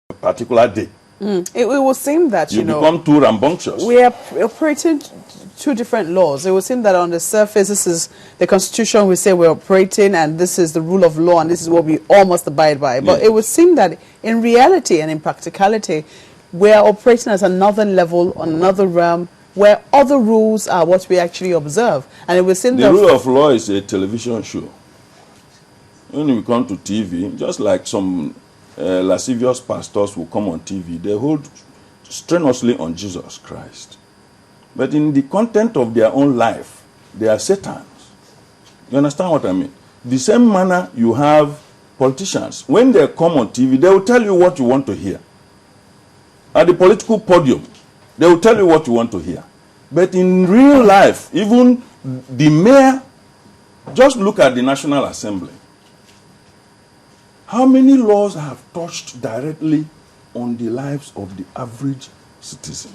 a particular day. It will seem that, you become too rambunctious. We are operating two different laws. It would seem that on the surface, this is the Constitution we say we're operating, and this is the rule of law, and this is what we all must abide by. But it would seem that in reality and in practicality, we are operating at another level, on another realm, where other rules are what we actually observe. And it would seem the rule of law is a television show. When we come to TV, just like some lascivious pastors will come on TV, they hold strenuously on Jesus Christ. But in the content of their own life, they are Satans. You understand what I mean? The same manner you have politicians. When they come on TV, they will tell you what you want to hear. At the political podium, they will tell you what you want to hear. But in real life, even the mayor, just look at the National Assembly. How many laws have touched directly on the lives of the average citizen?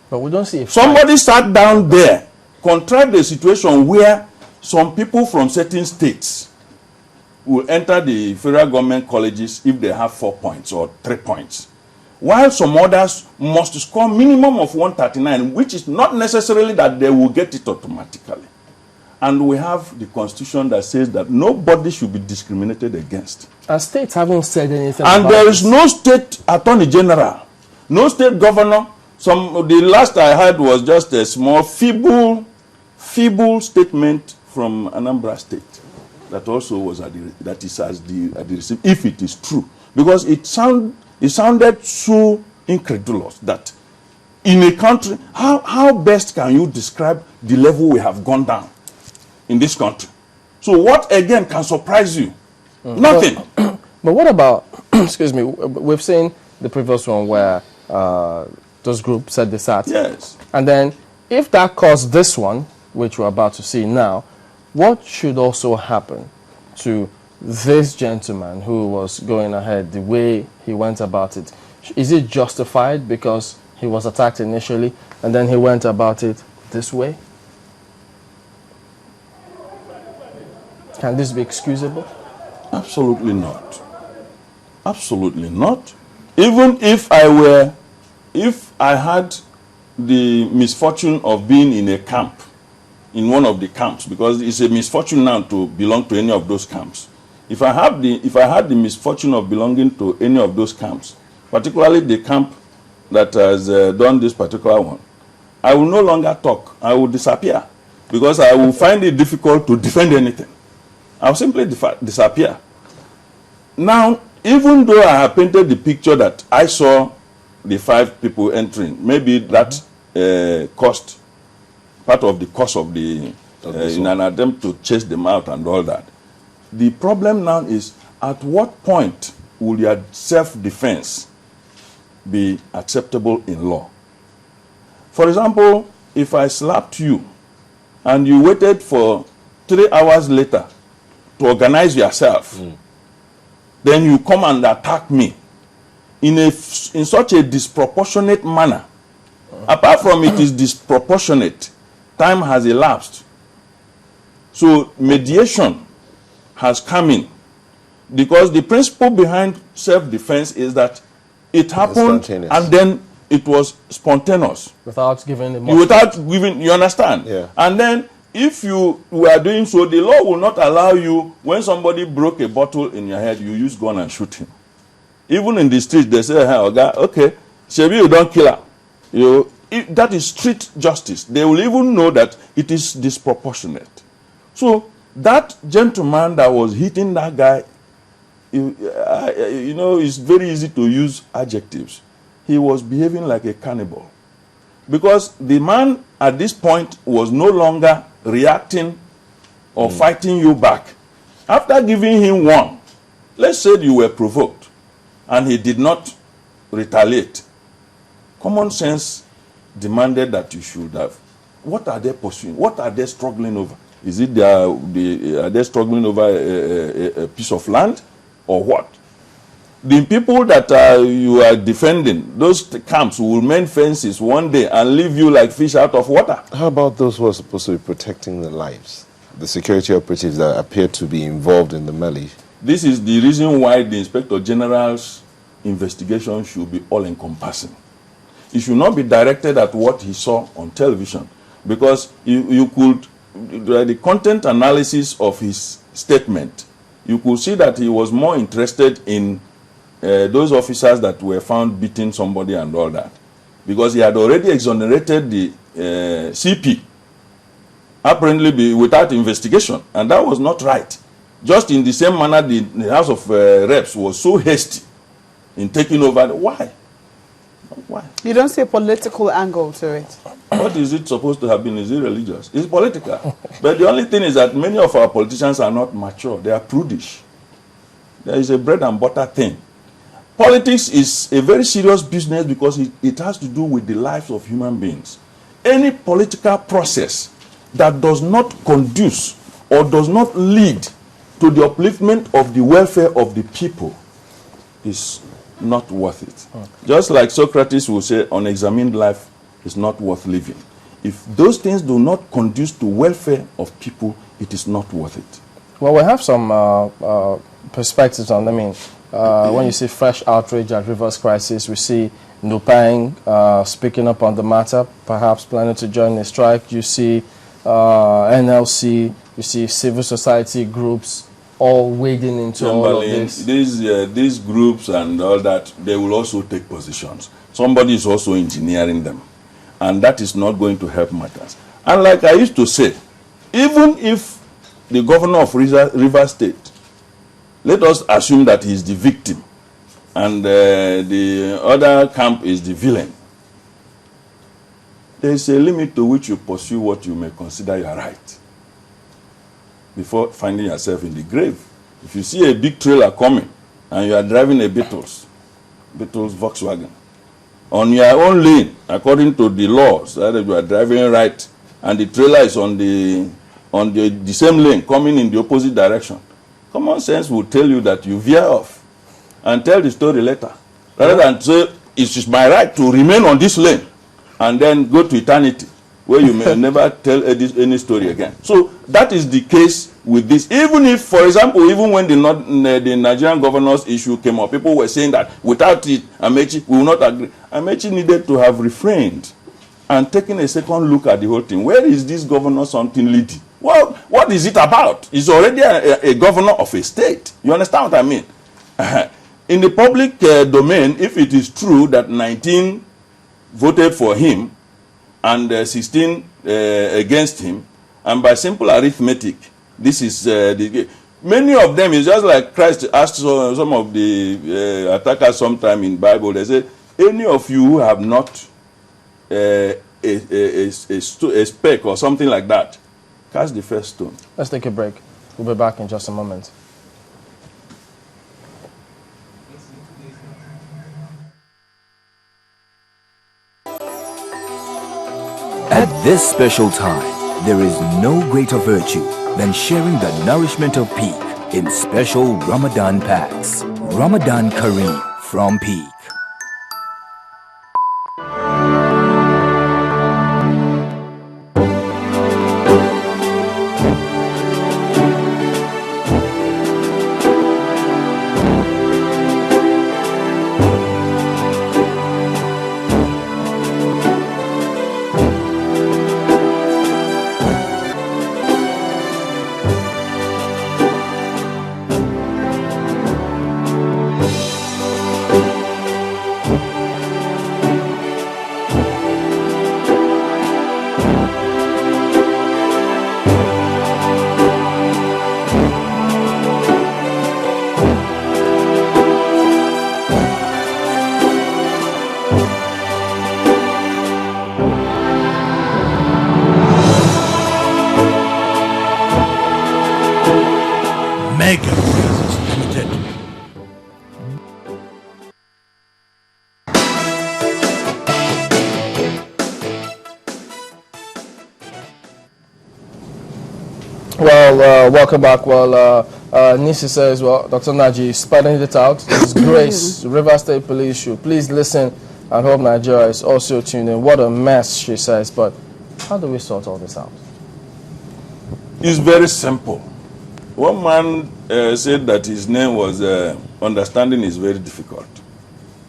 But we don't see a Somebody sat down there, contrived a situation where some people from certain states will enter the federal government colleges if they have 4 points or 3 points, while some others must score minimum of 139, which is not necessarily that they will get it automatically. And we have the Constitution that says that nobody should be discriminated against. And states haven't said anything and about there this. is no state attorney general, no state governor. The last I heard was just a small, feeble statement from Anambra State that also was at the receipt, if it is true, because it sounded so incredulous that in a country, how best can you describe the level we have gone down in this country? So what again can surprise you? Nothing. But what about, excuse me, we've seen the previous one where those groups said they sat. Yes. And then if that caused this one, which we're about to see now, what should also happen to this gentleman who was going ahead the way he went about it? Is it justified because he was attacked initially and then he went about it this way? Can this be excusable? Absolutely not. Absolutely not. Even if I had the misfortune of being in a camp, in one of the camps, because it's a misfortune now to belong to any of those camps. If I had the misfortune of belonging to any of those camps, particularly the camp that has done this particular one, I will no longer talk. I will disappear because I will find it difficult to defend anything. I will simply disappear. Now, even though I have painted the picture that I saw the 5 people entering, maybe that cost part of the cost of the in an attempt to chase them out and all that. The problem now is, at what point will your self-defense be acceptable in law? For example, if I slapped you and you waited for 3 hours later to organize yourself, then you come and attack me in such a disproportionate manner. Apart from it is disproportionate, time has elapsed. So mediation has come in, because the principle behind self-defense is that it happened and then it was spontaneous. Without giving you understand? Yeah. And then if you were doing so, the law will not allow you, when somebody broke a bottle in your head, you use gun and shoot him. Even in the street, they say, hey, okay, Shebi, you don't kill her. That is street justice. They will even know that it is disproportionate. So that gentleman that was hitting that guy, it's very easy to use adjectives. He was behaving like a cannibal. Because the man at this point was no longer reacting or fighting you back. After giving him one, let's say you were provoked and he did not retaliate. Common sense demanded that you should have. What are they pursuing? What are they struggling over? Is it are they struggling over a piece of land or what? The people that you are defending, those camps will mend fences one day and leave you like fish out of water. How about those who are supposed to be protecting the lives? The security operatives that appear to be involved in the melee. This is the reason why the Inspector Generals investigation should be all-encompassing. It should not be directed at what he saw on television, because you could, the content analysis of his statement, you could see that he was more interested in those officers that were found beating somebody and all that, because he had already exonerated the CP, apparently without investigation, and that was not right. Just in the same manner, the House of Reps was so hasty in taking over. Why? Why? You don't see a political angle to it. What is it supposed to have been? Is it religious? It's political. But the only thing is that many of our politicians are not mature. They are prudish. There is a bread and butter thing. Politics is a very serious business because it has to do with the lives of human beings. Any political process that does not conduce or does not lead to the upliftment of the welfare of the people is not worth it. Just like Socrates will say, unexamined life is not worth living. If those things do not conduce to welfare of people, it is not worth it. Well, we have some perspectives on, when you see fresh outrage at Rivers crisis, we see Nupang speaking up on the matter, perhaps planning to join a strike. You see NLC, you see civil society groups all wading into all of this. These groups and all that, they will also take positions. Somebody is also engineering them. And that is not going to help matters. And like I used to say, even if the governor of Rivers State, let us assume that he is the victim and the other camp is the villain, there is a limit to which you pursue what you may consider your right before finding yourself in the grave. If you see a big trailer coming and you are driving a Beetles Volkswagen on your own lane, according to the laws, that you are driving right and the trailer is on the same lane coming in the opposite direction, common sense will tell you that you veer off and tell the story later, rather than say it is my right to remain on this lane and then go to eternity where you may never tell any story again. So that is the case with this. Even if, for example, even when the Nigerian governors issue came up, people were saying that without it, Amaechi will not agree. Amaechi needed to have refrained and taken a second look at the whole thing. Where is this governor something leading? Well, what is it about? He's already a governor of a state. You understand what I mean? In the public domain, if it is true that 19 voted for him and 16 against him, and by simple arithmetic, this is many of them is just like Christ asked some of the attackers sometime in Bible. They say, any of you who have not a speck or something like that, cast the first stone. Let's take a break. We'll be back in just a moment. At this special time, there is no greater virtue than sharing the nourishment of Peak in special Ramadan packs. Ramadan Kareem from Peak. Well, welcome back. Well, Nisi says, well, Dr. Nnaji, spelling it out. It's Grace, River State Police should please listen and hope Nigeria is also tuned in. What a mess, she says. But how do we sort all this out? It's very simple. One man said that his name was understanding is very difficult.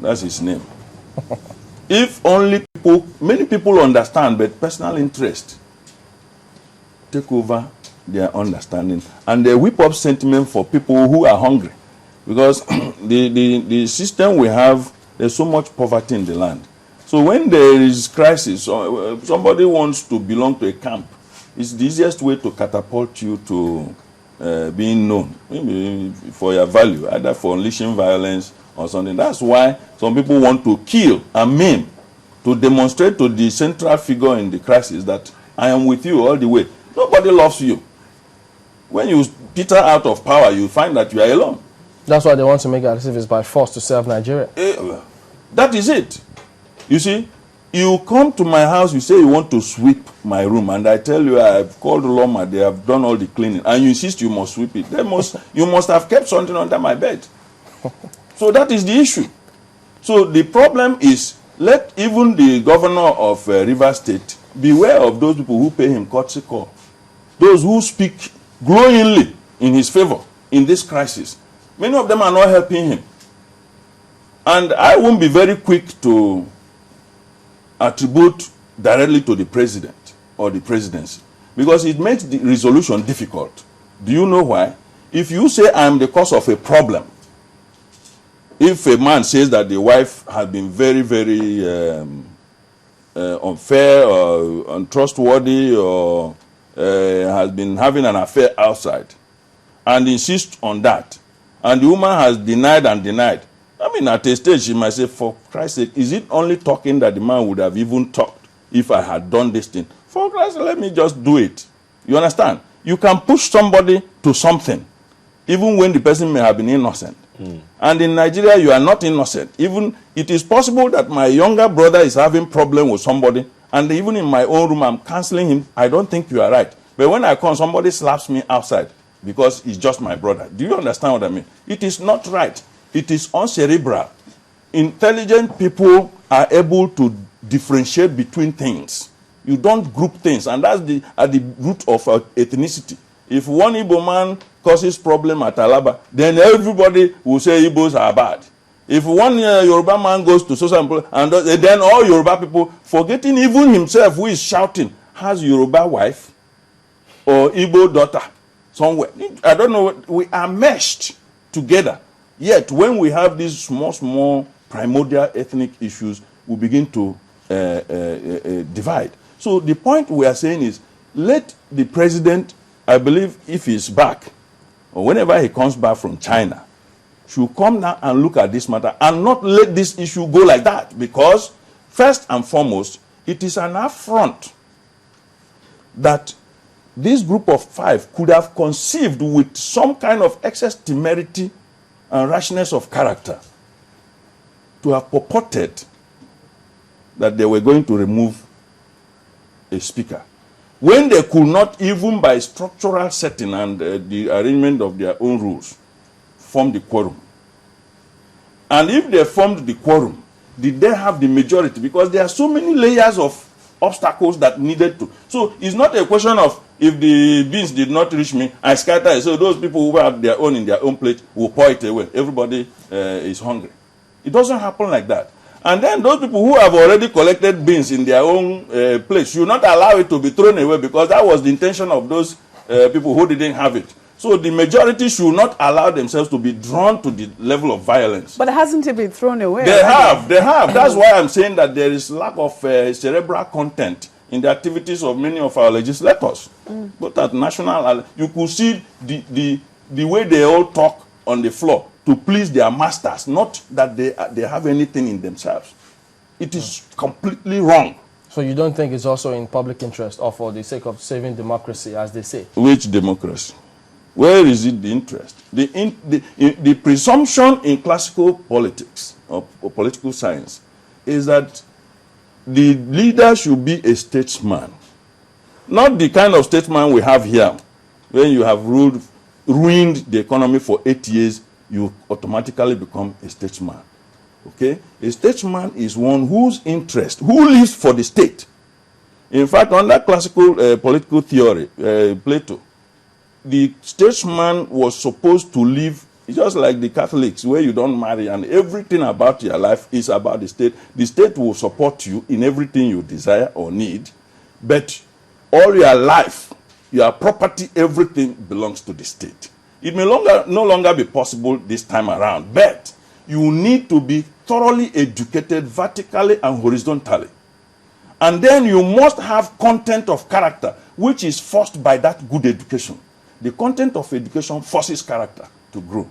That's his name. If only people, many people understand, but personal interest take over their understanding, and they whip up sentiment for people who are hungry, because the system we have, there's so much poverty in the land. So when there is crisis, somebody wants to belong to a camp, it's the easiest way to catapult you to being known, maybe for your value, either for unleashing violence or something. That's why some people want to kill and maim, to demonstrate to the central figure in the crisis that I am with you all the way. Nobody loves you. When you peter out of power, you find that you are alone. That's why they want to make it as if it's by force to serve Nigeria. That is it. You see, you come to my house, you say you want to sweep my room, and I tell you I've called Loma, they have done all the cleaning, and you insist you must sweep it. You must have kept something under my bed. So that is the issue. So the problem is, let even the governor of Rivers State beware of those people who pay him courtesy call. Those who speak glowingly in his favor in this crisis. Many of them are not helping him. And I won't be very quick to attribute directly to the president or the presidency, because it makes the resolution difficult. Do you know why? If you say I am the cause of a problem, if a man says that the wife has been very, very unfair or untrustworthy, or has been having an affair outside, and insists on that, and the woman has denied and denied, I mean, at a stage, she might say, for Christ's sake, is it only talking that the man would have even talked if I had done this thing? For Christ's sake, let me just do it. You understand? You can push somebody to something, even when the person may have been innocent. And in Nigeria, you are not innocent. Even it is possible that my younger brother is having problem with somebody, and even in my own room, I'm counseling him. I don't think you are right. But when I come, somebody slaps me outside because he's just my brother. Do you understand what I mean? It is not right. It is uncerebral. Intelligent people are able to differentiate between things. You don't group things, and that's at the root of ethnicity. If one Igbo man causes problem at Alaba, then everybody will say Igbos are bad. If one Yoruba man goes to social, and then all Yoruba people, forgetting even himself who is shouting, has Yoruba wife or Igbo daughter somewhere. I don't know. We are meshed together. Yet, when we have these small primordial ethnic issues, we begin to divide. So the point we are saying is, let the president, I believe if he's back, or whenever he comes back from China, should come now and look at this matter and not let this issue go like that. Because, first and foremost, it is an affront that this group of 5 could have conceived with some kind of excess temerity and rashness of character to have purported that they were going to remove a speaker, when they could not, even by structural setting and the arrangement of their own rules, form the quorum. And if they formed the quorum, did they have the majority? Because there are so many layers of obstacles that needed to. So it's not a question of, if the beans did not reach me, I scatter it. So those people who have their own in their own plate will pour it away. Everybody is hungry. It doesn't happen like that. And then those people who have already collected beans in their own place should not allow it to be thrown away, because that was the intention of those people who didn't have it. So the majority should not allow themselves to be drawn to the level of violence. But hasn't it been thrown away? They have. That's why I'm saying that there is lack of cerebral content in the activities of many of our legislators, both at national. You could see the way they all talk on the floor to please their masters, not that they have anything in themselves. It is completely wrong. So you don't think it's also in public interest or for the sake of saving democracy, as they say? Which democracy? Where is it the interest? The presumption in classical politics or political science is that the leader should be a statesman. Not the kind of statesman we have here. When you have ruined the economy for 8 years, you automatically become a statesman. Okay? A statesman is one whose interest, who lives for the state. In fact, under classical political theory, Plato, the statesman was supposed to live It's just like the Catholics, where you don't marry and everything about your life is about the state. The state will support you in everything you desire or need, but all your life, your property, everything belongs to the state. It may no longer be possible this time around, but you need to be thoroughly educated vertically and horizontally. And then you must have content of character, which is forced by that good education. The content of education forces character to grow.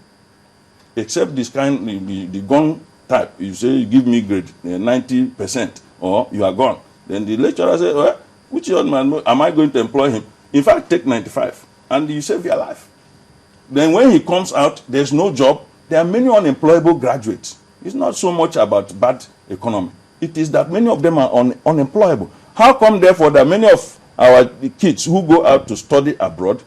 Except this kind, the gun type. You say, you give me grade 90%, or you are gone. Then the lecturer says, well, which young man am I going to employ him? In fact, take 95, and you save your life. Then when he comes out, there's no job. There are many unemployable graduates. It's not so much about bad economy. It is that many of them are unemployable. How come, therefore, that many of our kids who go out to study abroad,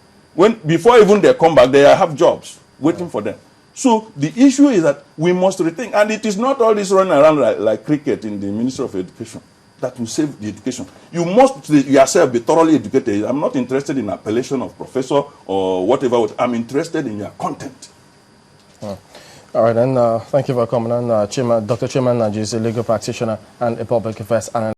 before even they come back, they have jobs waiting for them? So the issue is that we must rethink. And it is not all this running around like cricket in the Ministry of Education that will save the education. You must yourself be thoroughly educated. I'm not interested in appellation of professor or whatever. I'm interested in your content. All right, then thank you for coming on. Dr. Chima Nnaji is a legal practitioner and a public affairs analyst.